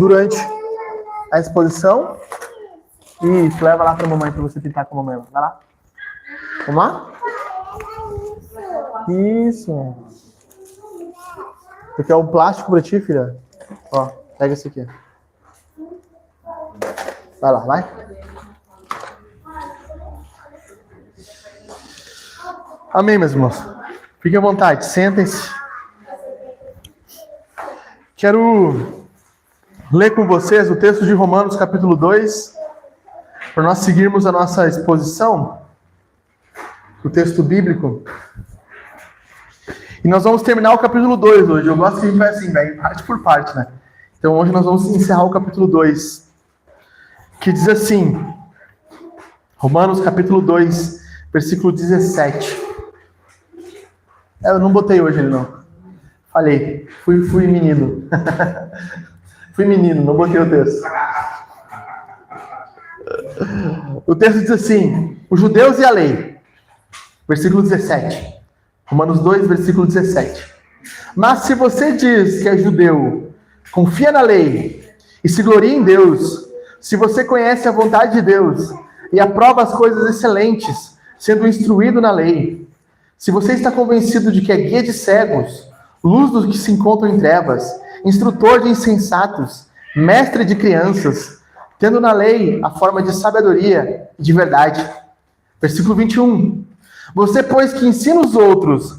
durante a exposição. Isso, leva lá pra mamãe pra você pintar com a mamãe. Vai lá. Vamos lá? Isso. Esse aqui é o plástico pra ti, filha. Ó, pega esse aqui. Vai lá, vai. Amém, meus irmãos. Fiquem à vontade, sentem-se. Quero ler com vocês o texto de Romanos, capítulo 2, para nós seguirmos a nossa exposição do texto bíblico. E nós vamos terminar o capítulo 2 hoje. Eu gosto que a gente vai assim, vai parte por parte, né? Então hoje nós vamos encerrar o capítulo 2, que diz assim, Romanos, capítulo 2, versículo 17. Eu não botei hoje ele, não. Falei, fui menino. Fui menino, não botei o texto. O texto diz assim, os judeus e a lei. Versículo 17. Romanos 2, versículo 17. Mas se você diz que é judeu, confia na lei e se gloria em Deus, se você conhece a vontade de Deus e aprova as coisas excelentes, sendo instruído na lei, se você está convencido de que é guia de cegos, luz dos que se encontram em trevas, instrutor de insensatos, mestre de crianças, tendo na lei a forma de sabedoria e de verdade. Versículo 21. Você, pois, que ensina os outros,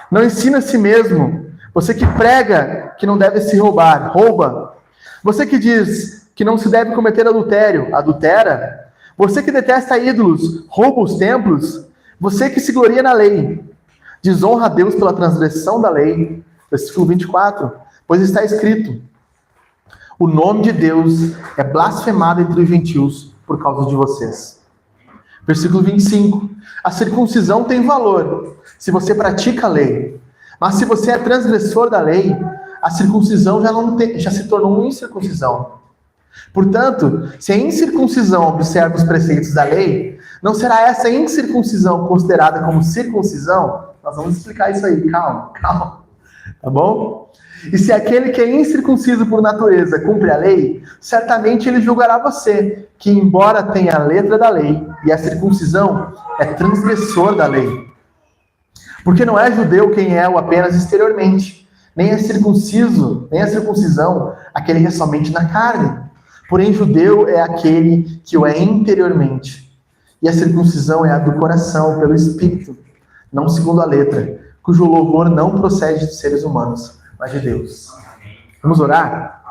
não ensina a si mesmo. Você que prega que não deve se roubar, rouba. Você que diz que não se deve cometer adultério, adultera. Você que detesta ídolos, rouba os templos. Você que se gloria na lei, desonra a Deus pela transgressão da lei. Versículo 24. Pois está escrito, o nome de Deus é blasfemado entre os gentios por causa de vocês. Versículo 25. A circuncisão tem valor se você pratica a lei. Mas se você é transgressor da lei, a circuncisão já se tornou uma incircuncisão. Portanto, se a incircuncisão observa os preceitos da lei, não será essa incircuncisão considerada como circuncisão? Nós vamos explicar isso aí. Calma. Tá bom? E se aquele que é incircunciso por natureza cumpre a lei, certamente ele julgará você, que embora tenha a letra da lei e a circuncisão, é transgressor da lei. Porque não é judeu quem é o apenas exteriormente, nem é circunciso, nem a circuncisão, aquele que é somente na carne. Porém, judeu é aquele que o é interiormente. E a circuncisão é a do coração, pelo Espírito, não segundo a letra, cujo louvor não procede de seres humanos, mas de Deus. Vamos orar?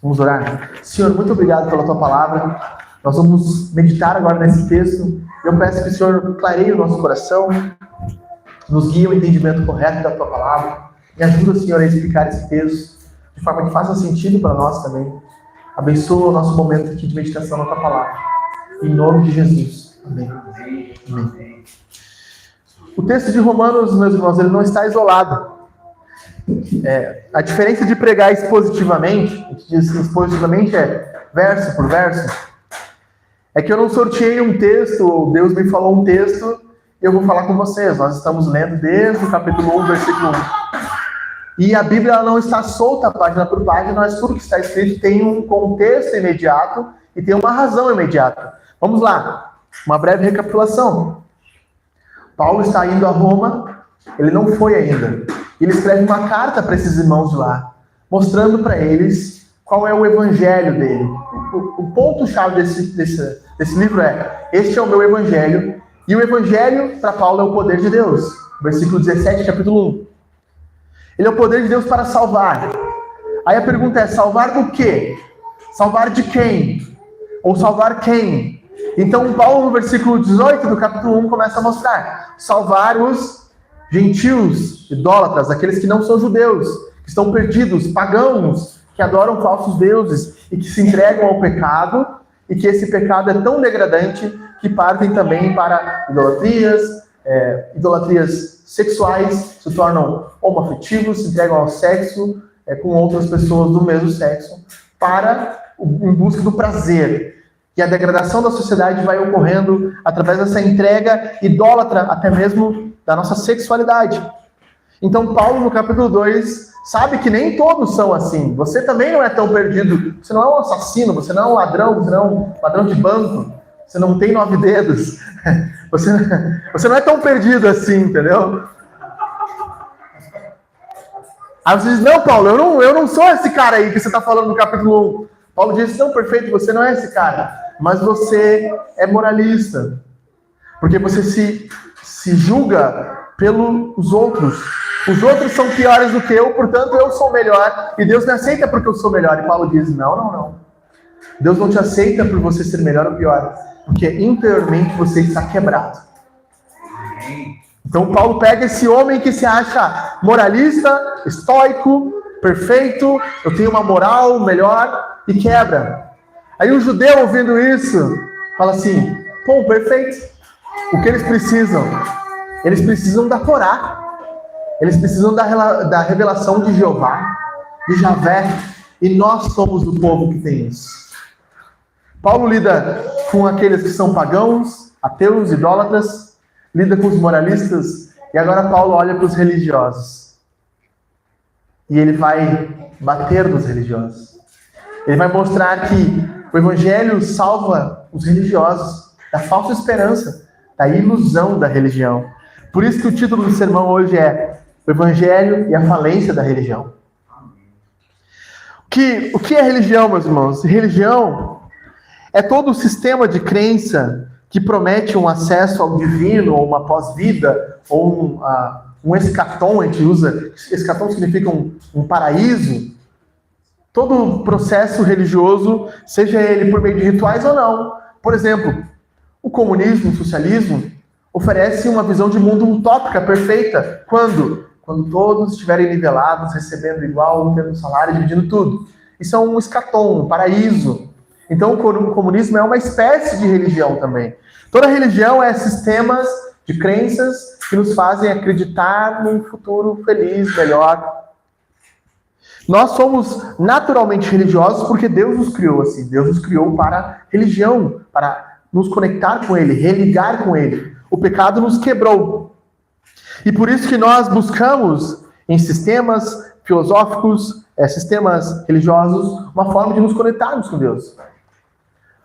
Vamos orar? Senhor, muito obrigado pela tua palavra. Nós vamos meditar agora nesse texto. Eu peço que o Senhor clareie o nosso coração, nos guie o entendimento correto da tua palavra. Me ajuda, Senhor, a explicar esse texto de forma que faça sentido para nós também. Abençoa o nosso momento aqui de meditação na tua palavra. Em nome de Jesus. Amém. Amém. O texto de Romanos, meus irmãos, ele não está isolado. A diferença de pregar expositivamente, a gente diz expositivamente é verso por verso, é que eu não sorteei um texto, ou Deus me falou um texto, e eu vou falar com vocês. Nós estamos lendo desde o capítulo 1, versículo 1. E a Bíblia ela não está solta página por página, mas tudo que está escrito tem um contexto imediato e tem uma razão imediata. Vamos lá, uma breve recapitulação. Paulo está indo a Roma, ele não foi ainda. Ele escreve uma carta para esses irmãos de lá, mostrando para eles qual é o evangelho dele. O ponto-chave desse livro é, este é o meu evangelho, e o evangelho para Paulo é o poder de Deus. Versículo 17, capítulo 1. Ele é o poder de Deus para salvar. Aí a pergunta é, salvar do quê? Salvar de quem? Ou salvar quem? Então Paulo, no versículo 18 do capítulo 1, começa a mostrar, salvar os gentios, idólatras, aqueles que não são judeus, que estão perdidos, pagãos, que adoram falsos deuses e que se entregam ao pecado, e que esse pecado é tão degradante que partem também para idolatrias sexuais, se tornam homoafetivos, se entregam ao sexo com outras pessoas do mesmo sexo, em busca do prazer. E a degradação da sociedade vai ocorrendo através dessa entrega idólatra, até mesmo da nossa sexualidade. Então Paulo, no capítulo 2, sabe que nem todos são assim. Você também não é tão perdido. Você não é um assassino, você não é um ladrão, você não é um ladrão de banco, você não tem 9 dedos. Você não é tão perdido assim, entendeu? Aí você diz, não, Paulo, eu não sou esse cara aí que você está falando no capítulo 1. Paulo diz, não, perfeito, você não é esse cara, mas você é moralista. Porque você se julga pelos outros. Os outros são piores do que eu, portanto eu sou melhor. E Deus me aceita porque eu sou melhor. E Paulo diz, não. Deus não te aceita por você ser melhor ou pior. Porque interiormente você está quebrado. Então Paulo pega esse homem que se acha moralista, estoico, perfeito, eu tenho uma moral melhor, e quebra. Aí o judeu, ouvindo isso, fala assim, pô, perfeito. O que eles precisam? Eles precisam da Torá. Eles precisam da revelação de Jeová, de Javé. E nós somos o povo que tem isso. Paulo lida com aqueles que são pagãos, ateus, idólatras, lida com os moralistas, e agora Paulo olha para os religiosos. E ele vai bater nos religiosos. Ele vai mostrar que o evangelho salva os religiosos da falsa esperança, da ilusão da religião. Por isso que o título do sermão hoje é o evangelho e a falência da religião. O que é religião, meus irmãos? Religião é todo o sistema de crença que promete um acesso ao divino, ou uma pós-vida, ou um escatom. A gente usa, escatom significa um paraíso. Todo processo religioso, seja ele por meio de rituais ou não. Por exemplo, o comunismo, o socialismo, oferece uma visão de mundo utópica, perfeita. Quando todos estiverem nivelados, recebendo igual, tendo salário, dividindo tudo. Isso é um escatom, um paraíso. Então o comunismo é uma espécie de religião também. Toda religião é sistemas de crenças que nos fazem acreditar num futuro feliz, melhor. Nós somos naturalmente religiosos porque Deus nos criou assim. Deus nos criou para religião, para nos conectar com Ele, religar com Ele. O pecado nos quebrou. E por isso que nós buscamos em sistemas filosóficos, sistemas religiosos, uma forma de nos conectarmos com Deus.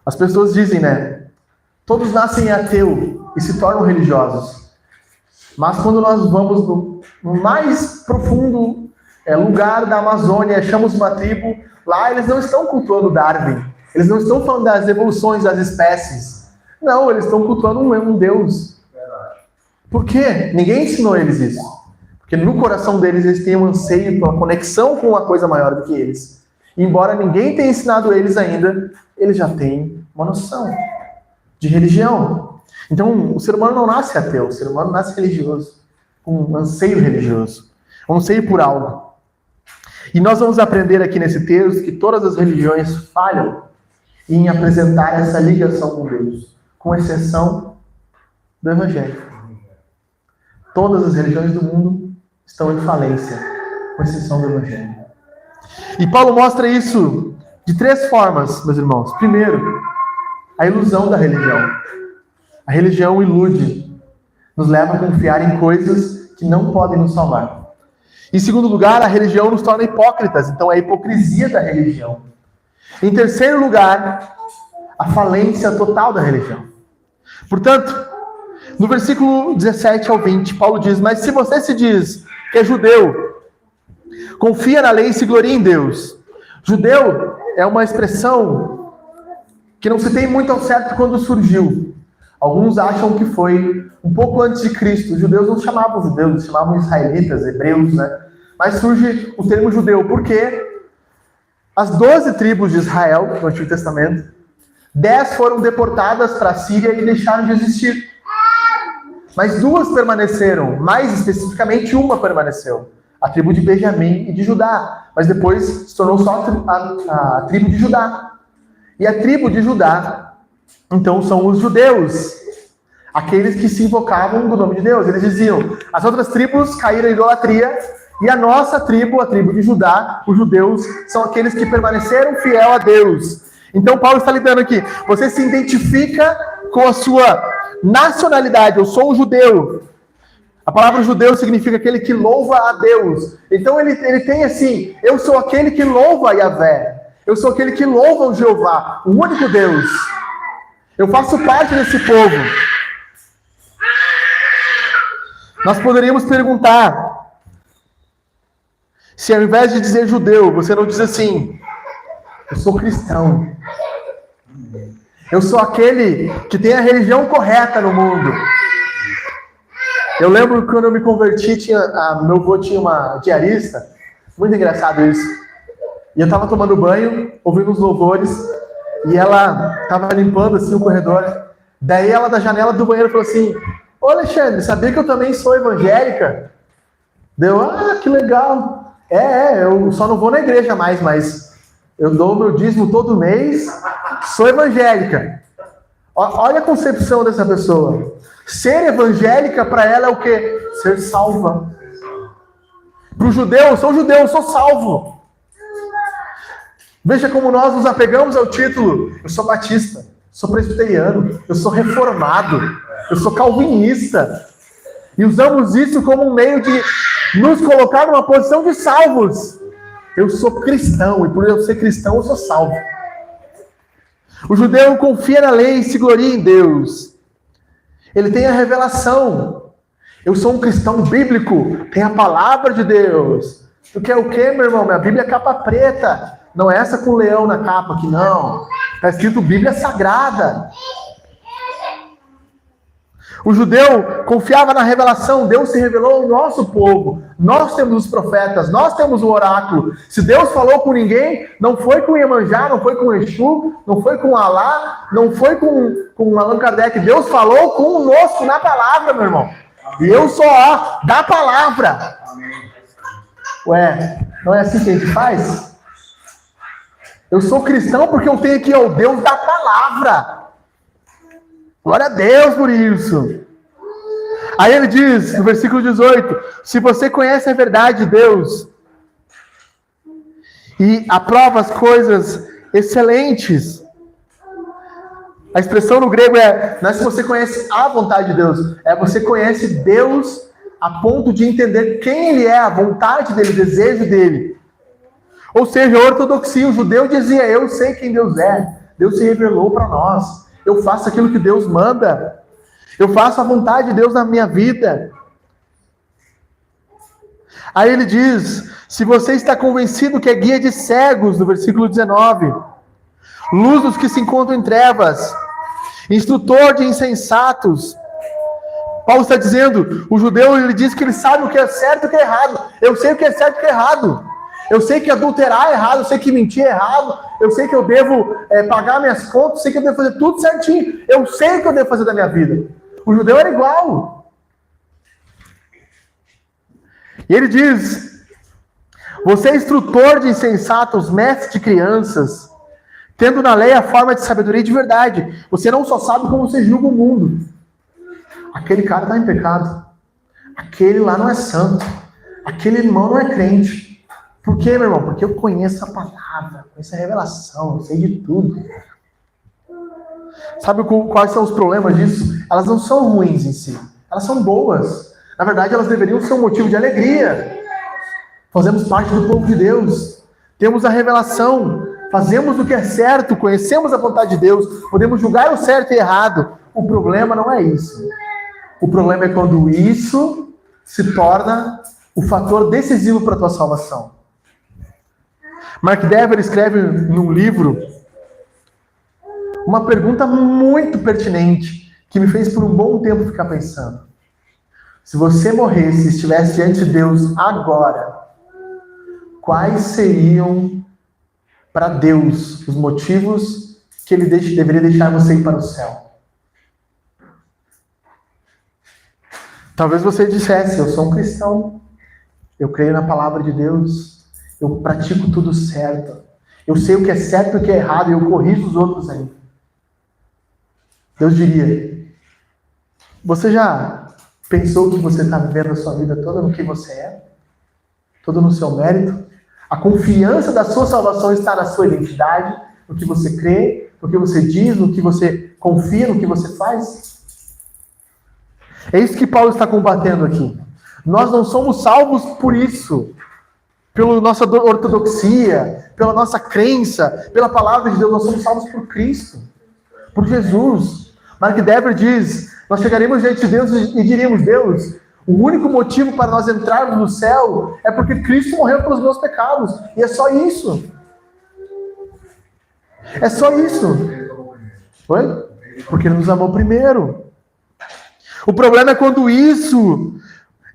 As pessoas dizem, né? Todos nascem ateu e se tornam religiosos. Mas quando nós vamos no mais profundo lugar da Amazônia, achamos uma tribo, lá eles não estão cultuando Darwin. Eles não estão falando das evoluções das espécies. Não, eles estão cultuando um Deus. Por quê? Ninguém ensinou eles isso. Porque no coração deles eles têm um anseio pela conexão com uma coisa maior do que eles. E embora ninguém tenha ensinado eles ainda, eles já têm uma noção de religião. Então, o ser humano não nasce ateu, o ser humano nasce religioso, com um anseio religioso, um anseio por algo. E nós vamos aprender aqui nesse texto que todas as religiões falham em apresentar essa ligação com Deus, com exceção do Evangelho. Todas as religiões do mundo estão em falência, com exceção do Evangelho. E Paulo mostra isso de 3 formas, meus irmãos. Primeiro, a ilusão da religião. A religião ilude, nos leva a confiar em coisas que não podem nos salvar. Em segundo lugar, a religião nos torna hipócritas, então é a hipocrisia da religião. Em terceiro lugar, a falência total da religião. Portanto, no versículo 17 ao 20, Paulo diz, mas se você se diz que é judeu, confia na lei e se gloria em Deus. Judeu é uma expressão que não se tem muito ao certo quando surgiu. Alguns acham que foi um pouco antes de Cristo. Os judeus não chamavam judeus, eles chamavam israelitas, hebreus, né? Mas surge o termo judeu, porque as 12 tribos de Israel, no Antigo Testamento, 10 foram deportadas para a Síria e deixaram de existir. Mas 2 permaneceram, mais especificamente uma permaneceu. A tribo de Benjamim e de Judá. Mas depois se tornou só a tribo de Judá. E a tribo de Judá, então, são os judeus. Aqueles que se invocavam do nome de Deus. Eles diziam, as outras tribos caíram em idolatria, e a nossa tribo, a tribo de Judá, os judeus, são aqueles que permaneceram fiel a Deus. Então Paulo está lidando aqui. Você se identifica com a sua nacionalidade. Eu sou um judeu. A palavra judeu significa aquele que louva a Deus. Então ele tem assim, eu sou aquele que louva a Yahvé. Eu sou aquele que louva o Jeová, o único Deus. Eu faço parte desse povo. Nós poderíamos perguntar, se ao invés de dizer judeu, você não diz assim, eu sou cristão. Eu sou aquele que tem a religião correta no mundo. Eu lembro que quando eu me converti, meu avô tinha uma diarista, muito engraçado isso. E eu estava tomando banho, ouvindo os louvores, e ela estava limpando assim o corredor. Daí ela da janela do banheiro falou assim, ô Alexandre, sabia que eu também sou evangélica? Deu, que legal. Eu só não vou na igreja mais, mas eu dou meu dízimo todo mês, sou evangélica. Olha a concepção dessa pessoa. Ser evangélica para ela é o quê? Ser salva. Para o judeu, eu sou salvo. Veja como nós nos apegamos ao título. Eu sou batista, sou presbiteriano, eu sou reformado, eu sou calvinista. E usamos isso como um meio de nos colocar numa posição de salvos. Eu sou cristão, e por eu ser cristão, eu sou salvo. O judeu confia na lei e se gloria em Deus. Ele tem a revelação. Eu sou um cristão bíblico, tem a palavra de Deus. Tu quer o quê, meu irmão? Minha Bíblia é capa preta. Não é essa com leão na capa aqui, não. Está escrito Bíblia Sagrada. O judeu confiava na revelação. Deus se revelou ao nosso povo. Nós temos os profetas, nós temos o oráculo. Se Deus falou com ninguém, não foi com Iemanjá, não foi com Exu, não foi com Alá, não foi com Allan Kardec. Deus falou conosco na palavra, meu irmão. E eu sou da palavra. Ué, não é assim que a gente faz? Eu sou cristão porque eu tenho aqui o Deus da palavra. Glória a Deus por isso. Aí ele diz, no versículo 18, se você conhece a verdade de Deus e aprova as coisas excelentes, a expressão no grego não é se você conhece a vontade de Deus, é você conhece Deus a ponto de entender quem Ele é, a vontade dEle, o desejo dEle. Ou seja, a ortodoxia, o judeu dizia, eu sei quem Deus é, Deus se revelou para nós, eu faço aquilo que Deus manda, eu faço a vontade de Deus na minha vida. Aí ele diz, se você está convencido que é guia de cegos, no versículo 19, luz dos que se encontram em trevas, instrutor de insensatos. Paulo está dizendo, o judeu, ele diz que ele sabe o que é certo e o que é errado. Eu sei o que é certo e o que é errado. Eu sei que adulterar é errado, eu sei que mentir é errado, eu sei que eu devo pagar minhas contas, eu sei que eu devo fazer tudo certinho. Eu sei o que eu devo fazer da minha vida. O judeu era igual. E ele diz, você é instrutor de insensatos, mestre de crianças, tendo na lei a forma de sabedoria e de verdade. Você não só sabe como você julga o mundo. Aquele cara está em pecado. Aquele lá não é santo. Aquele irmão não é crente. Por quê, meu irmão? Porque eu conheço a palavra, conheço a revelação, eu sei de tudo. Sabe quais são os problemas disso? Elas não são ruins em si, elas são boas. Na verdade, elas deveriam ser um motivo de alegria. Fazemos parte do povo de Deus, temos a revelação, fazemos o que é certo, conhecemos a vontade de Deus, podemos julgar o certo e errado. O problema não é isso. O problema é quando isso se torna o fator decisivo para a tua salvação. Mark Dever escreve num livro uma pergunta muito pertinente que me fez por um bom tempo ficar pensando. Se você morresse e estivesse diante de Deus agora, quais seriam para Deus os motivos que Ele deveria deixar você ir para o céu? Talvez você dissesse, eu sou um cristão, eu creio na palavra de Deus, eu pratico tudo certo, eu sei o que é certo e o que é errado, e eu corrijo os outros ainda. Deus diria, você já pensou que você está vivendo a sua vida toda no que você é? Todo no seu mérito? A confiança da sua salvação está na sua identidade, no que você crê, no que você diz, no que você confia, no que você faz? É isso que Paulo está combatendo aqui. Nós não somos salvos por isso, pela nossa ortodoxia, pela nossa crença, pela palavra de Deus. Nós somos salvos por Cristo, por Jesus. Mark Dever diz: nós chegaremos diante de Deus e diríamos: Deus, o único motivo para nós entrarmos no céu é porque Cristo morreu pelos meus pecados. E é só isso. É só isso. Oi? Porque Ele nos amou primeiro. O problema é quando isso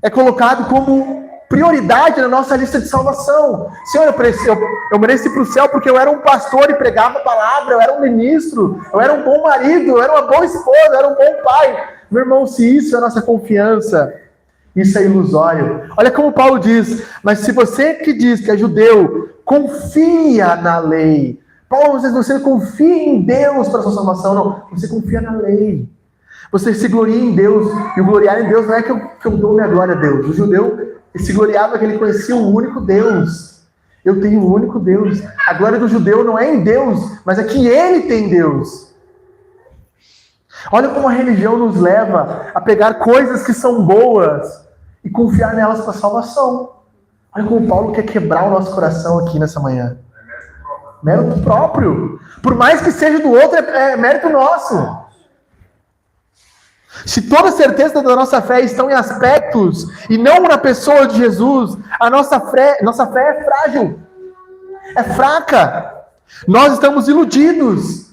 é colocado como prioridade na nossa lista de salvação. Senhor, eu mereço ir para o céu porque eu era um pastor e pregava a palavra, eu era um ministro, eu era um bom marido, eu era uma boa esposa, eu era um bom pai. Meu irmão, se isso é a nossa confiança, isso é ilusório. Olha como Paulo diz: mas se você que diz que é judeu, confia na lei. Paulo, você confia em Deus para a sua salvação? Não, você confia na lei. Você se gloria em Deus, e o gloriar em Deus não é que eu dou minha glória a Deus. O judeu se gloriava que ele conhecia o único Deus. Eu tenho o único Deus. A glória do judeu não é em Deus, mas é que ele tem Deus. Olha como a religião nos leva a pegar coisas que são boas e confiar nelas para a salvação. Olha como Paulo quer quebrar o nosso coração aqui nessa manhã. Mérito próprio. Por mais que seja do outro, é mérito nosso. Se toda a certeza da nossa fé estão em aspectos e não na pessoa de Jesus, a nossa fé é frágil, é fraca. Nós estamos iludidos.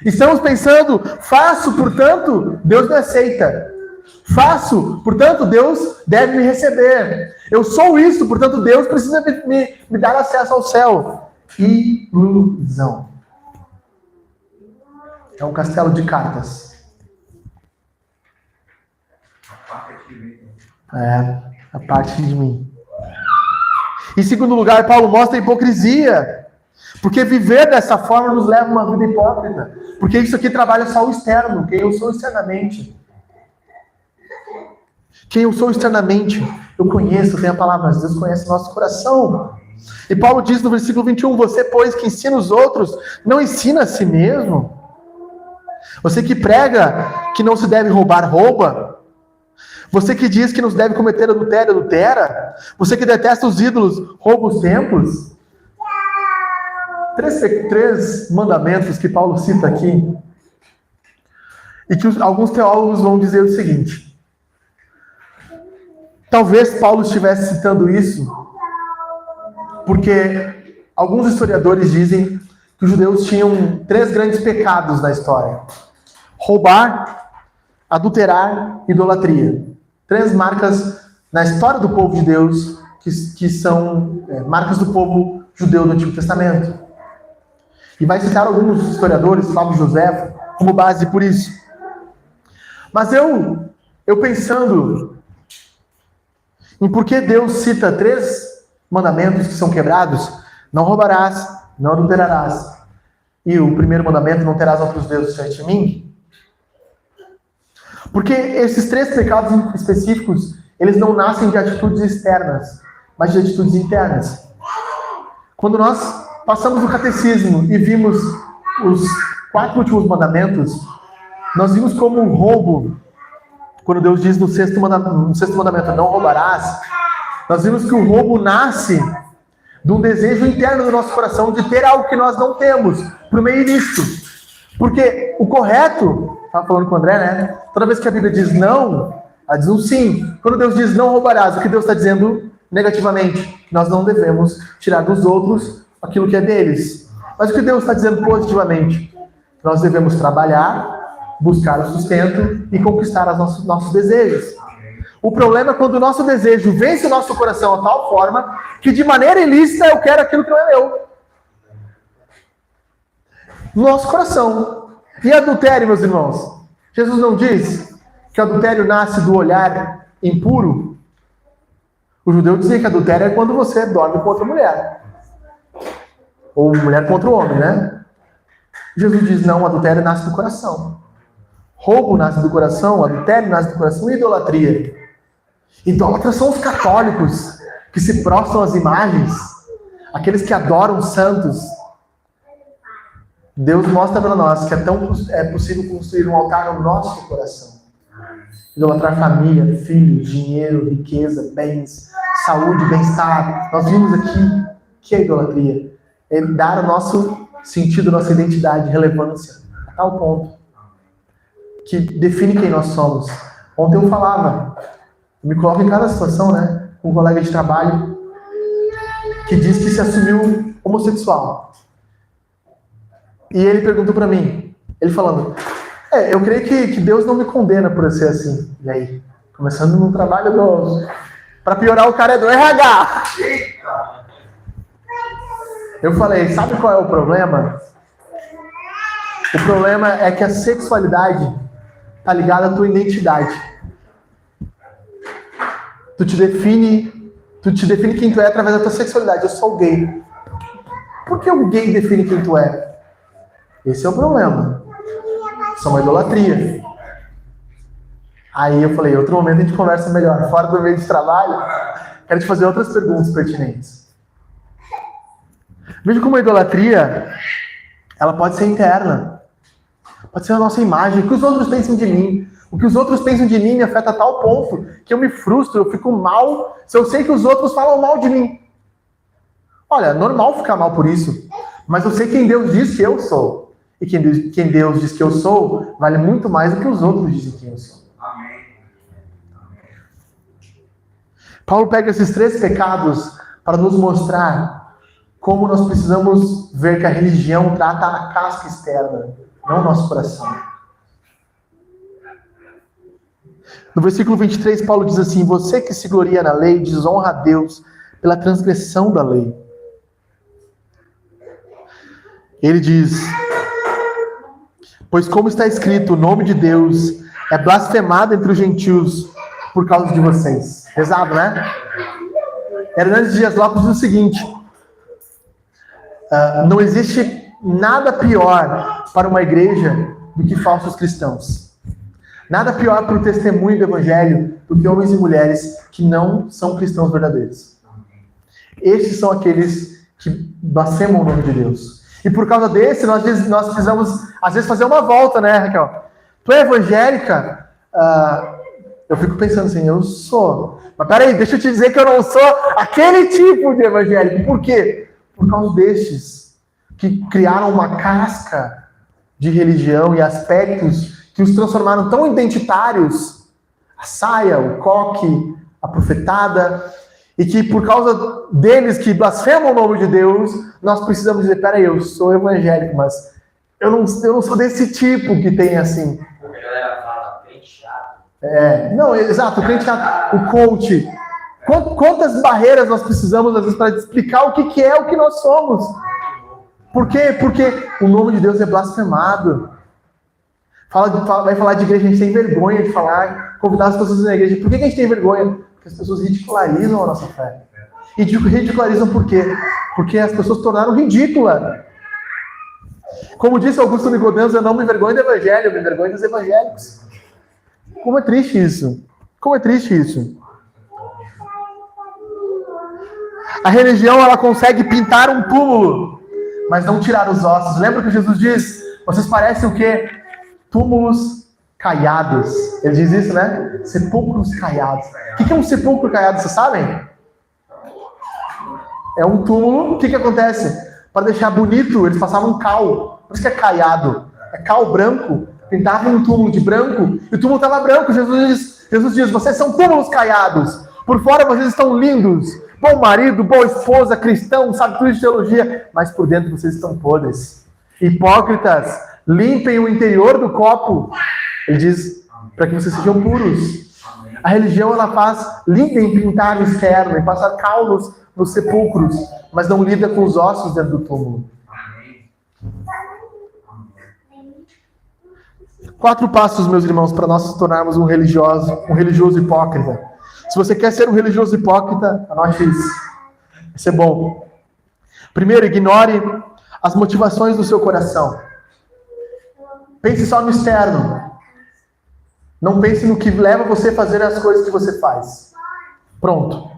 Estamos pensando: faço, portanto, Deus me aceita. Faço, portanto, Deus deve me receber. Eu sou isso, portanto, Deus precisa me dar acesso ao céu. Ilusão. É um castelo de cartas. É, a parte de mim. Em segundo lugar, Paulo mostra a hipocrisia. Porque viver dessa forma nos leva a uma vida hipócrita. Porque isso aqui trabalha só o externo, quem eu sou externamente. Quem eu sou externamente, eu conheço, tenho a palavra, mas Deus conhece o nosso coração. E Paulo diz no versículo 21, você, pois, que ensina os outros, não ensina a si mesmo. Você que prega que não se deve roubar, rouba. Você que diz que não se deve cometer adultério, adultera. Você que detesta os ídolos, rouba os templos. Três mandamentos que Paulo cita aqui. E que alguns teólogos vão dizer o seguinte. Talvez Paulo estivesse citando isso porque alguns historiadores dizem que os judeus tinham 3 grandes pecados na história: roubar, adulterar e idolatria. 3 marcas na história do povo de Deus que são marcas do povo judeu do Antigo Testamento. E vai citar alguns historiadores, Flávio José, como base por isso. Mas eu pensando em por que Deus cita 3 mandamentos que são quebrados: não roubarás, não adulterarás, e o primeiro mandamento: não terás outros deuses diante de mim. Porque esses 3 pecados específicos, eles não nascem de atitudes externas, mas de atitudes internas. Quando nós passamos o catecismo e vimos os 4 últimos mandamentos, nós vimos como o roubo, quando Deus diz no sexto mandamento, não roubarás, nós vimos que o roubo nasce de um desejo interno do nosso coração de ter algo que nós não temos, por meio disso. Porque o correto, estava falando com o André, né? Toda vez que a Bíblia diz não, ela diz um sim. Quando Deus diz não roubarás, o que Deus está dizendo negativamente? Nós não devemos tirar dos outros aquilo que é deles. Mas o que Deus está dizendo positivamente? Nós devemos trabalhar, buscar o sustento e conquistar os nossos desejos. O problema é quando o nosso desejo vence o nosso coração a tal forma que de maneira ilícita eu quero aquilo que não é meu. No nosso coração. E adultério, meus irmãos? Jesus não diz que adultério nasce do olhar impuro? O judeu dizia que adultério é quando você dorme com outra mulher. Ou mulher contra o homem, né? Jesus diz, não, adultério nasce do coração. Roubo nasce do coração, adultério nasce do coração e idolatria. Idólatras são os católicos que se prostram às imagens, aqueles que adoram santos. Deus mostra para nós que é possível construir um altar no nosso coração. Idolatrar família, filhos, dinheiro, riqueza, bens, saúde, bem-estar. Nós vimos aqui que é idolatria. É dar o nosso sentido, nossa identidade, relevância, a tal ponto que define quem nós somos. Ontem eu falava, eu me coloco em cada situação, né? Um colega de trabalho que diz que se assumiu homossexual. E ele perguntou pra mim, ele falando, eu creio que Deus não me condena por eu ser assim. E aí, começando num trabalho pra piorar, o cara é do RH. Eu falei, sabe qual é o problema? O problema é que a sexualidade tá ligada à tua identidade. Tu te define quem tu é através da tua sexualidade. Eu sou gay. Por que o gay define quem tu é? Esse é o problema. Isso é uma idolatria. Aí eu falei, outro momento a gente conversa melhor. Fora do meio de trabalho, quero te fazer outras perguntas pertinentes. Veja como a idolatria, ela pode ser interna. Pode ser a nossa imagem. O que os outros pensam de mim. O que os outros pensam de mim me afeta a tal ponto que eu me frustro, eu fico mal, se eu sei que os outros falam mal de mim. Olha, é normal ficar mal por isso. Mas eu sei quem Deus diz que eu sou. E quem Deus diz que eu sou, vale muito mais do que os outros dizem que eu sou. Amém. Paulo pega esses 3 pecados para nos mostrar como nós precisamos ver que a religião trata a casca externa, não o nosso coração. No versículo 23, Paulo diz assim, você que se gloria na lei, desonra a Deus pela transgressão da lei. Ele diz, pois como está escrito, o nome de Deus é blasfemado entre os gentios por causa de vocês. Pesado, né? Hernandes Dias Lopes diz o seguinte, não existe nada pior para uma igreja do que falsos cristãos. Nada pior para o testemunho do evangelho do que homens e mulheres que não são cristãos verdadeiros. Estes são aqueles que blasfemam o nome de Deus. E por causa desse, nós precisamos, às vezes, fazer uma volta, né, Raquel? Tu é evangélica? Eu fico pensando assim, eu sou. Mas peraí, deixa eu te dizer que eu não sou aquele tipo de evangélico. Por quê? Por causa destes que criaram uma casca de religião e aspectos que os transformaram tão identitários, a saia, o coque, a profetada, e que por causa deles que blasfemam o nome de Deus, nós precisamos dizer, peraí, eu sou evangélico, mas eu não sou desse tipo que tem assim. Porque a galera fala, crente chato. Não, exato, o crente chato, o coach. Quantas barreiras nós precisamos, às vezes, para explicar o que é o que nós somos? Por quê? Porque o nome de Deus é blasfemado. Vai falar de igreja, a gente tem vergonha de falar, convidar as pessoas na igreja. Por que a gente tem vergonha? Porque as pessoas ridicularizam a nossa fé. E ridicularizam por quê? Porque as pessoas tornaram ridícula. Como disse Augusto Nicodemos, eu não me envergonho do evangelho, eu me envergonho dos evangélicos. Como é triste isso. Como é triste isso. A religião, ela consegue pintar um túmulo, mas não tirar os ossos. Lembra que Jesus diz? Vocês parecem o quê? Túmulos caiados. Ele diz isso, né? Sepulcros caiados. O que é um sepulcro caiado, vocês sabem? É um túmulo. O que acontece? Para deixar bonito, eles passavam cal. Por isso que é caiado. É cal branco. Pintavam um túmulo de branco e o túmulo estava branco. Jesus diz, vocês são túmulos caiados. Por fora vocês estão lindos. Bom marido, boa esposa, cristão, sabe tudo de teologia. Mas por dentro vocês estão podres. Hipócritas, limpem o interior do copo. Ele diz, para que vocês sejam puros. A religião, ela faz, limpem pintar o externo e passar cal nos sepulcros, mas não lida com os ossos dentro do túmulo. 4 passos, meus irmãos, para nós nos tornarmos um religioso hipócrita. Se você quer ser um religioso hipócrita, anote isso. Vai ser bom. Primeiro, ignore as motivações do seu coração. Pense só no externo. Não pense no que leva você a fazer as coisas que você faz. Pronto.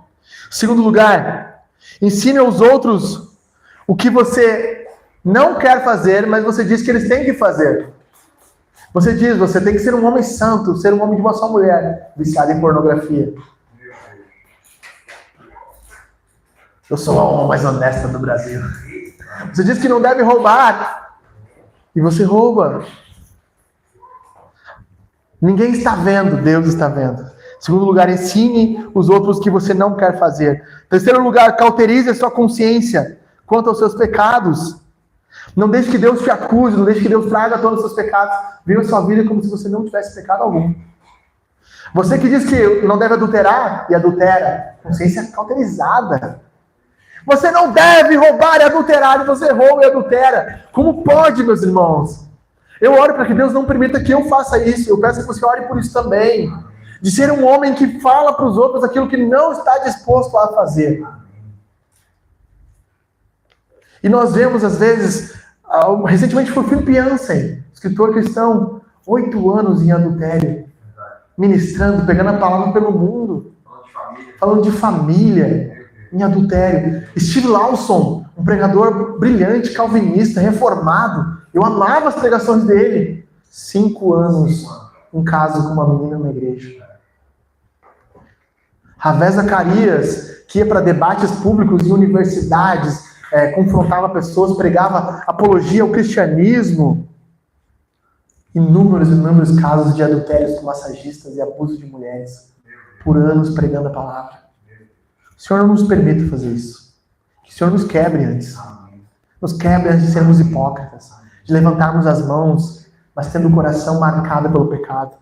Segundo lugar, ensine aos outros o que você não quer fazer, mas você diz que eles têm que fazer. Você diz, você tem que ser um homem santo, ser um homem de uma só mulher, viciado em pornografia. Eu sou a alma mais honesta do Brasil. Você diz que não deve roubar, e você rouba. Ninguém está vendo, Deus está vendo. Segundo lugar, ensine os outros que você não quer fazer. Terceiro lugar, cauterize a sua consciência quanto aos seus pecados. Não deixe que Deus te acuse, não deixe que Deus traga todos os seus pecados. Viva a sua vida como se você não tivesse pecado algum. Você que diz que não deve adulterar e adultera, consciência cauterizada. Você não deve roubar e adulterar, e você rouba e adultera. Como pode, meus irmãos? Eu oro para que Deus não permita que eu faça isso. Eu peço que você ore por isso também. De ser um homem que fala para os outros aquilo que não está disposto a fazer. E nós vemos, às vezes, recentemente foi o Philip Yancey, escritor cristão, 8 anos em adultério, ministrando, pegando a palavra pelo mundo, falando de família, em adultério. Steve Lawson, um pregador brilhante, calvinista, reformado, eu amava as pregações dele. 5 anos em casa com uma menina na igreja. Ravé Zacarias, que ia para debates públicos em universidades, confrontava pessoas, pregava apologia ao cristianismo. Inúmeros casos de adultérios com massagistas e abuso de mulheres, por anos pregando a palavra. O Senhor não nos permite fazer isso. Que o Senhor nos quebre antes. Nos quebre antes de sermos hipócritas, de levantarmos as mãos, mas tendo o coração marcado pelo pecado.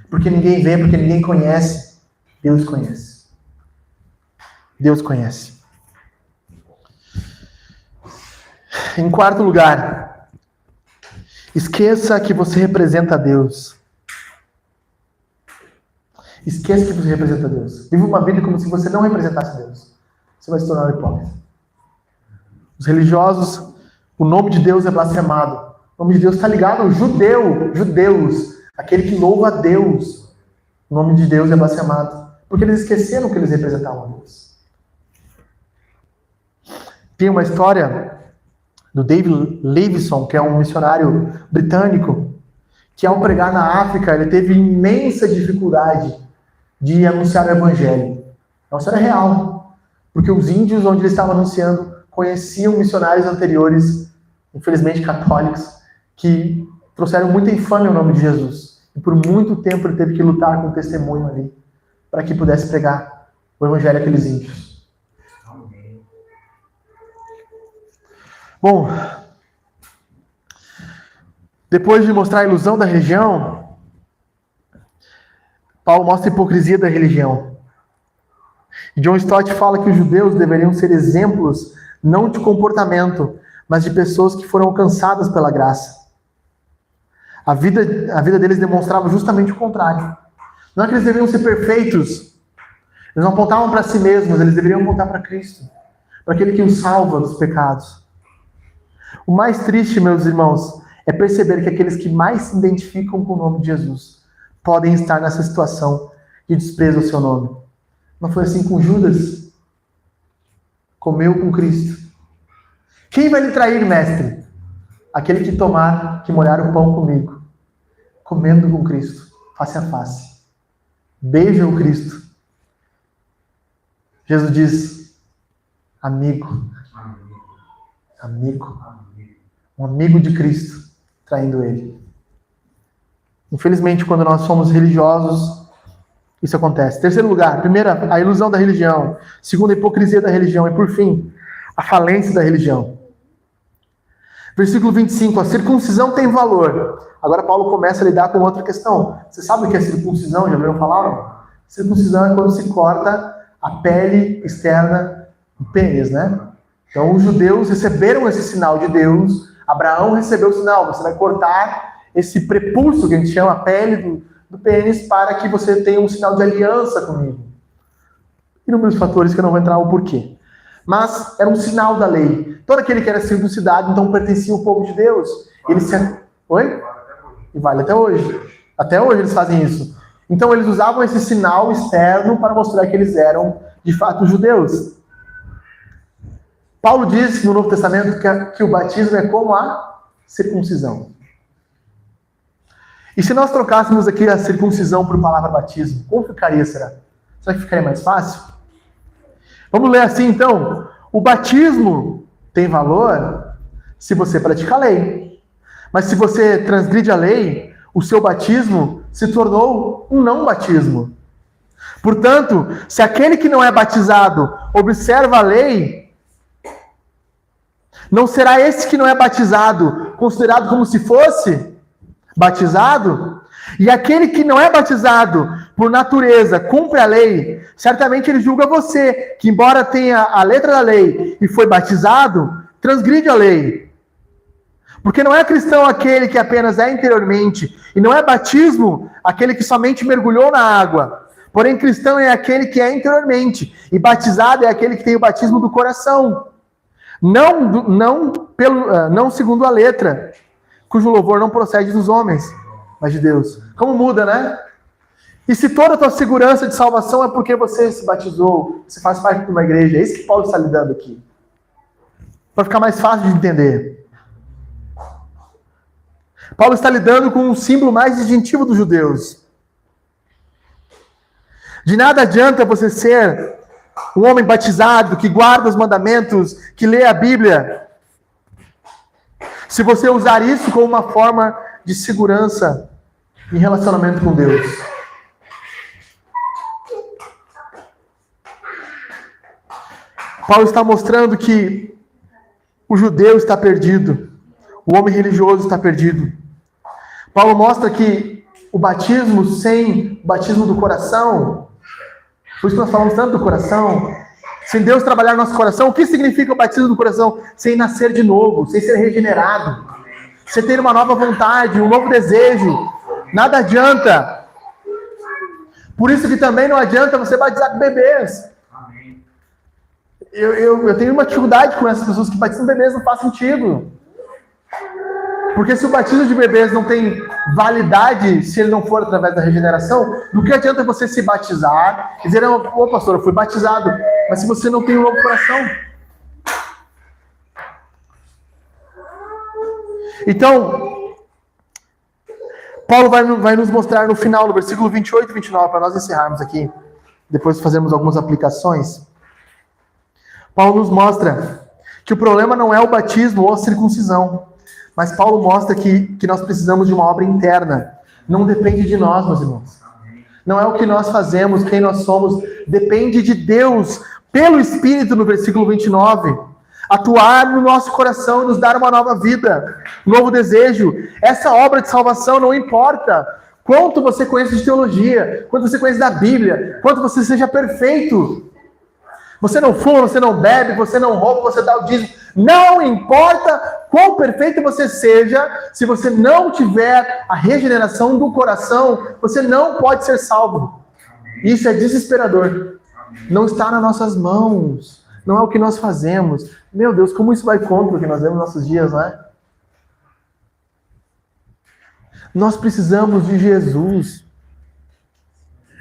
Porque ninguém vê, porque ninguém conhece. Deus conhece. Deus conhece. Em quarto lugar, esqueça que você representa a Deus. Esqueça que você representa a Deus. Viva uma vida como se você não representasse Deus. Você vai se tornar um hipócrita. Os religiosos, o nome de Deus é blasfemado. O nome de Deus está ligado ao judeus, aquele que louva a Deus. O nome de Deus é blasfemado. Porque eles esqueceram que eles representavam a Deus. Tem uma história do David Livingstone, que é um missionário britânico, que ao pregar na África, ele teve imensa dificuldade de anunciar o evangelho. É uma história real. Porque os índios onde ele estava anunciando conheciam missionários anteriores, infelizmente católicos, que trouxeram muita infâmia ao nome de Jesus. E por muito tempo ele teve que lutar com o testemunho ali, para que pudesse pregar o evangelho àqueles índios. Bom, depois de mostrar a ilusão da religião, Paulo mostra a hipocrisia da religião. E John Stott fala que os judeus deveriam ser exemplos não de comportamento, mas de pessoas que foram alcançadas pela graça. A vida deles demonstrava justamente o contrário. Não é que eles deveriam ser perfeitos. Eles não apontavam para si mesmos, eles deveriam apontar para Cristo, para aquele que os salva dos pecados. O mais triste, meus irmãos, é perceber que aqueles que mais se identificam com o nome de Jesus podem estar nessa situação de desprezo ao seu nome. Não foi assim com Judas? Comeu com Cristo. Quem vai lhe trair, mestre? Aquele que molhar o pão comigo. Comendo com Cristo, face a face. Beija o Cristo. Jesus diz, amigo. Um amigo de Cristo traindo ele. Infelizmente, quando nós somos religiosos, isso acontece. Terceiro lugar, primeira, a ilusão da religião. Segunda, a hipocrisia da religião. E por fim, a falência da religião. Versículo 25, a circuncisão tem valor. Agora Paulo começa a lidar com outra questão. Você sabe o que é circuncisão? Já ouviram falar? Circuncisão é quando se corta a pele externa do pênis, né? Então os judeus receberam esse sinal de Deus. Abraão recebeu o sinal. Você vai cortar esse prepúcio, que a gente chama a pele do pênis, para que você tenha um sinal de aliança comigo. Inúmeros fatores que eu não vou entrar o porquê. Mas era um sinal da lei. Todo aquele que era circuncidado, então pertencia ao povo de Deus. Oi? E vale até hoje. Até hoje eles fazem isso. Então eles usavam esse sinal externo para mostrar que eles eram, de fato, judeus. Paulo diz no Novo Testamento que o batismo é como a circuncisão. E se nós trocássemos aqui a circuncisão por palavra batismo, como ficaria, será? Será que ficaria mais fácil? Vamos ler assim, então. O batismo tem valor se você pratica a lei. Mas se você transgride a lei, o seu batismo se tornou um não batismo. Portanto, se aquele que não é batizado observa a lei, não será esse que não é batizado considerado como se fosse batizado? E aquele que não é batizado por natureza cumpre a lei, certamente ele julga você, que embora tenha a letra da lei e foi batizado, transgride a lei. Porque não é cristão aquele que apenas é interiormente, e não é batismo aquele que somente mergulhou na água. Porém, cristão é aquele que é interiormente, e batizado é aquele que tem o batismo do coração. Não segundo a letra, cujo louvor não procede dos homens, mas de Deus. Como muda, né? E se toda a tua segurança de salvação é porque você se batizou, você faz parte de uma igreja, é isso que Paulo está lidando aqui. Para ficar mais fácil de entender. Paulo está lidando com um símbolo mais distintivo dos judeus. De nada adianta você ser um homem batizado, que guarda os mandamentos, que lê a Bíblia, se você usar isso como uma forma de segurança em relacionamento com Deus. Paulo está mostrando que o judeu está perdido, o homem religioso está perdido. Paulo mostra que o batismo sem o batismo do coração, por isso que nós falamos tanto do coração, sem Deus trabalhar no nosso coração, o que significa o batismo do coração? Sem nascer de novo, sem ser regenerado, sem ter uma nova vontade, um novo desejo. Nada adianta. Por isso que também não adianta você batizar bebês. Eu tenho uma dificuldade com essas pessoas que batizam bebês, não faz sentido. Porque se o batismo de bebês não tem validade, se ele não for através da regeneração, do que adianta você se batizar e dizer, ô pastor, eu fui batizado, mas se você não tem um novo coração. Então, Paulo vai nos mostrar no final, no versículo 28 e 29, para nós encerrarmos aqui, depois fazermos algumas aplicações. Paulo nos mostra que o problema não é o batismo ou a circuncisão, mas Paulo mostra que nós precisamos de uma obra interna. Não depende de nós, meus irmãos. Não é o que nós fazemos, quem nós somos. Depende de Deus, pelo Espírito, no versículo 29. Atuar no nosso coração e nos dar uma nova vida, um novo desejo. Essa obra de salvação não importa quanto você conhece de teologia, quanto você conhece da Bíblia, quanto você seja perfeito. Você não fuma, você não bebe, você não rouba, você dá o dízimo. Não importa quão perfeito você seja, se você não tiver a regeneração do coração, você não pode ser salvo. Isso é desesperador. Não está nas nossas mãos. Não é o que nós fazemos. Meu Deus, como isso vai contra o que nós vemos nos nossos dias, não é? Nós precisamos de Jesus.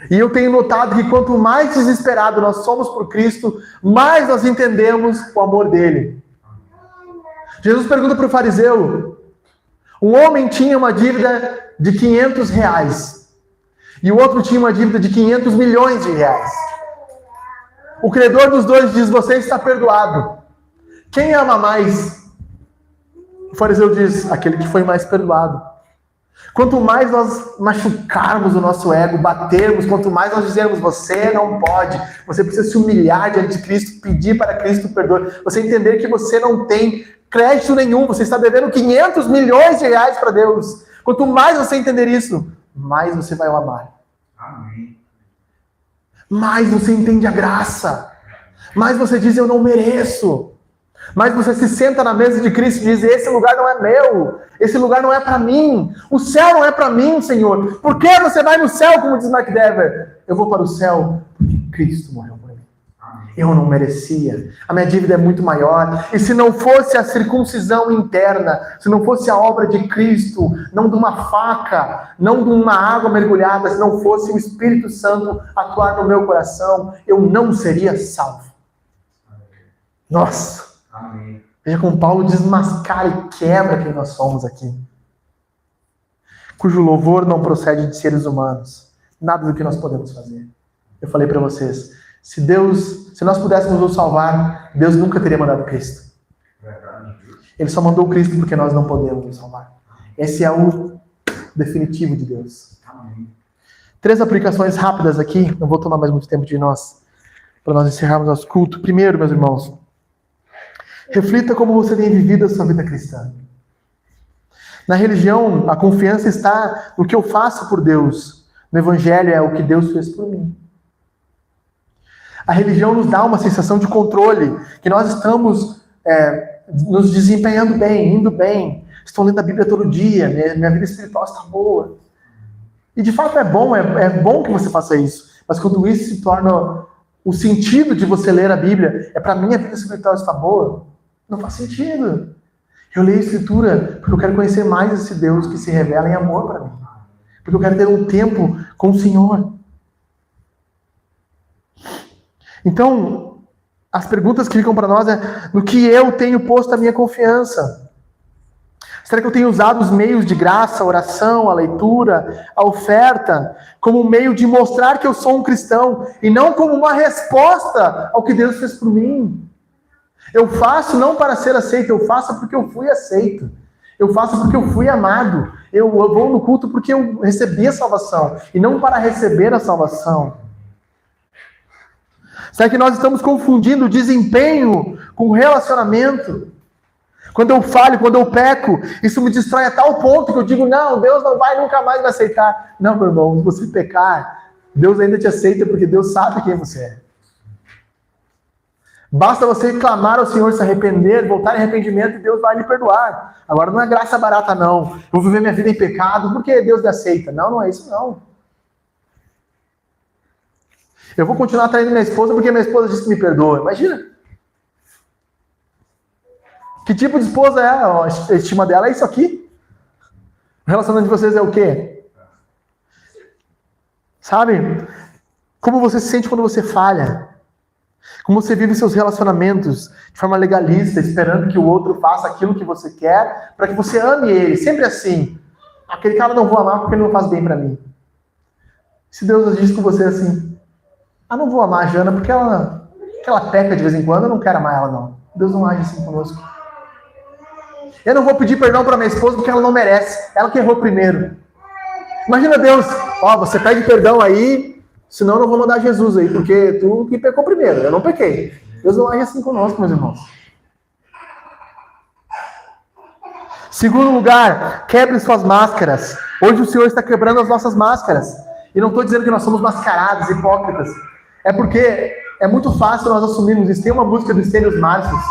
E eu tenho notado que quanto mais desesperado nós somos por Cristo, mais nós entendemos o amor dele. Jesus pergunta para o fariseu, um homem tinha uma dívida de 500 reais, e o outro tinha uma dívida de 500 milhões de reais. O credor dos dois diz, você está perdoado. Quem ama mais? O fariseu diz, aquele que foi mais perdoado. Quanto mais nós machucarmos o nosso ego, batermos, quanto mais nós dizermos, você não pode, você precisa se humilhar diante de Cristo, pedir para Cristo perdão, você entender que você não tem crédito nenhum, você está devendo 500 milhões de reais para Deus. Quanto mais você entender isso, mais você vai o amar. Amém. Mais você entende a graça, mais você diz, eu não mereço. Mas você se senta na mesa de Cristo e diz, esse lugar não é meu, esse lugar não é para mim, o céu não é para mim, Senhor. Por que você vai no céu, como diz Mark Dever? Eu vou para o céu porque Cristo morreu por mim. Eu não merecia, a minha dívida é muito maior. E se não fosse a circuncisão interna, se não fosse a obra de Cristo, não de uma faca, não de uma água mergulhada, se não fosse o Espírito Santo atuar no meu coração, eu não seria salvo. Nossa! Amém. Veja como Paulo desmascara e quebra quem nós somos aqui. cujo louvor não procede de seres humanos. Nada do que nós podemos fazer. Eu falei para vocês, se nós pudéssemos nos salvar, Deus nunca teria mandado Cristo. Ele só mandou Cristo porque nós não podemos nos salvar. Esse é o definitivo de Deus. 3 aplicações rápidas aqui, não vou tomar mais muito tempo de nós, para nós encerrarmos nosso culto. Primeiro, meus irmãos, reflita como você tem vivido a sua vida cristã. Na religião, a confiança está no que eu faço por Deus. No Evangelho é o que Deus fez por mim. A religião nos dá uma sensação de controle, que nós estamos nos desempenhando bem, indo bem. Estou lendo a Bíblia todo dia, minha vida espiritual está boa. E de fato é bom que você faça isso. Mas quando isso se torna o sentido de você ler a Bíblia, é para minha vida espiritual estar boa, não faz sentido. Eu leio a Escritura porque eu quero conhecer mais esse Deus que se revela em amor para mim. Porque eu quero ter um tempo com o Senhor. Então, as perguntas que ficam para nós é no que eu tenho posto a minha confiança. Será que eu tenho usado os meios de graça, a oração, a leitura, a oferta, como um meio de mostrar que eu sou um cristão e não como uma resposta ao que Deus fez por mim? Eu faço não para ser aceito, eu faço porque eu fui aceito. Eu faço porque eu fui amado. Eu vou no culto porque eu recebi a salvação e não para receber a salvação. Será que nós estamos confundindo o desempenho com o relacionamento? Quando eu falho, quando eu peco, isso me destrói a tal ponto que eu digo, não, Deus não vai nunca mais me aceitar. Não, meu irmão, se você pecar, Deus ainda te aceita porque Deus sabe quem você é. Basta você clamar ao Senhor, se arrepender, voltar em arrependimento e Deus vai lhe perdoar. Agora não é graça barata não. Eu vou viver minha vida em pecado porque Deus me aceita. Não, não é isso não. Eu vou continuar traindo minha esposa porque minha esposa disse que me perdoa. Imagina. Que tipo de esposa é? A estima dela é isso aqui? O relacionamento de vocês é o quê? Sabe? Como você se sente quando você falha? Como você vive seus relacionamentos de forma legalista, esperando que o outro faça aquilo que você quer, para que você ame ele. Sempre assim. Aquele cara não vou amar porque ele não faz bem para mim. Se Deus diz com você assim, não vou amar a Jana porque ela peca de vez em quando, eu não quero amar ela não. Deus não age assim conosco. Eu não vou pedir perdão para minha esposa porque ela não merece. Ela que errou primeiro. Imagina Deus, você pede perdão aí, senão eu não vou mandar Jesus aí, porque tu que pecou primeiro, eu não pequei. Deus não age assim conosco, meus irmãos. Segundo lugar, quebre suas máscaras. Hoje o Senhor está quebrando as nossas máscaras. E não estou dizendo que nós somos mascarados, hipócritas. É porque é muito fácil nós assumirmos isso. Tem uma música do Estênios Marcius,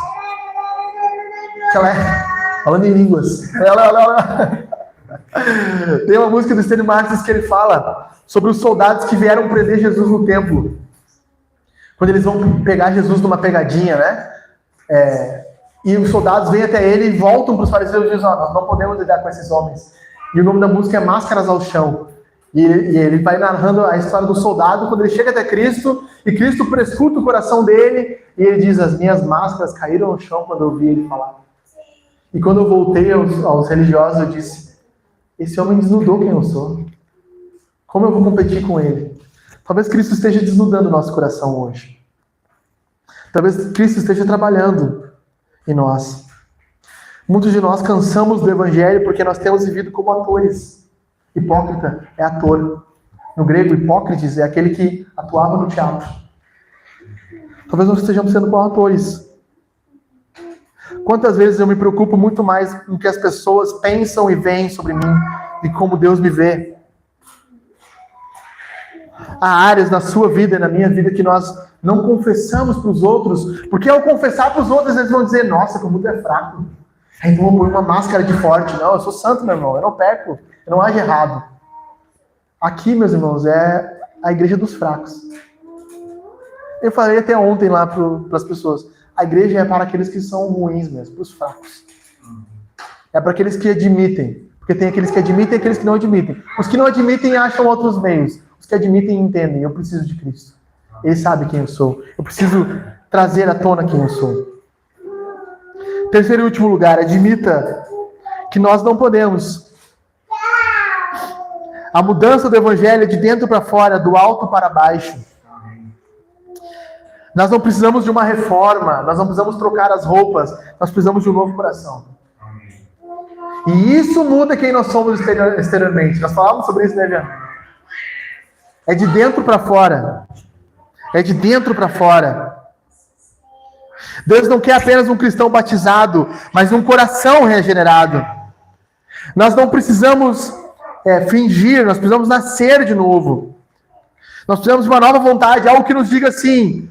que ela é... Falando em línguas. Tem uma música do Estênios Marcius que ele fala sobre os soldados que vieram prender Jesus no templo. Quando eles vão pegar Jesus numa pegadinha, né? E os soldados vêm até ele e voltam para os fariseus e dizem, nós não podemos lidar com esses homens. E o nome da música é Máscaras ao Chão. E ele vai narrando a história do soldado quando ele chega até Cristo, e Cristo prescruta o coração dele, e ele diz, as minhas máscaras caíram no chão quando eu ouvi ele falar. E quando eu voltei aos religiosos, eu disse, esse homem desnudou quem eu sou. Como eu vou competir com ele? Talvez Cristo esteja desnudando o nosso coração hoje. Talvez Cristo esteja trabalhando em nós. Muitos de nós cansamos do Evangelho porque nós temos vivido como atores. Hipócrita é ator. No grego, hipócrites é aquele que atuava no teatro. Talvez nós estejamos sendo como atores. Quantas vezes eu me preocupo muito mais com o que as pessoas pensam e veem sobre mim e como Deus me vê. Há áreas na sua vida e na minha vida que nós não confessamos para os outros, porque ao confessar para os outros eles vão dizer, nossa, como tu é fraco. Então eu vou pôr uma máscara de forte. Não, eu sou santo, meu irmão, eu não peco, eu não ajo errado. Aqui, meus irmãos, é a igreja dos fracos. Eu falei até ontem lá para as pessoas, a igreja é para aqueles que são ruins mesmo, para os fracos. É para aqueles que admitem, porque tem aqueles que admitem e aqueles que não admitem. Os que não admitem acham outros meios. Os que admitem entendem, eu preciso de Cristo. Ele sabe quem eu sou. Eu preciso trazer à tona quem eu sou. Terceiro e último lugar, admita que nós não podemos A mudança do evangelho é de dentro para fora, do alto para baixo. Nós não precisamos de uma reforma, nós não precisamos trocar as roupas, nós precisamos de um novo coração. E isso muda quem nós somos exteriormente. Nós falávamos sobre isso, né, Jean? É de dentro para fora. É de dentro para fora. Deus não quer apenas um cristão batizado, mas um coração regenerado. Nós não precisamos fingir, nós precisamos nascer de novo. Nós precisamos de uma nova vontade, algo que nos diga assim: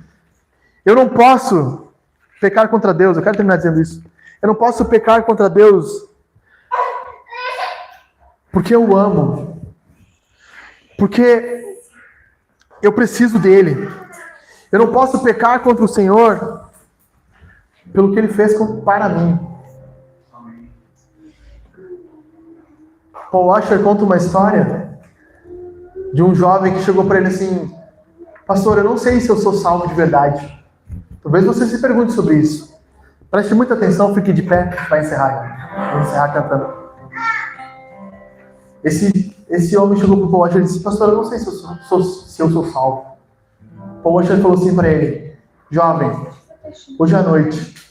eu não posso pecar contra Deus. Eu quero terminar dizendo isso. Eu não posso pecar contra Deus porque eu amo. Porque eu preciso dele. Eu não posso pecar contra o Senhor pelo que ele fez para mim. Paul Washer conta uma história de um jovem que chegou para ele assim: pastor, eu não sei se eu sou salvo de verdade. Talvez você se pergunte sobre isso. Preste muita atenção, fique de pé para encerrar. Vou encerrar cantando. Esse homem chegou para o Paul Washer e disse: pastor, eu não sei se eu sou salvo. Paul Washer falou assim para ele: jovem, hoje à noite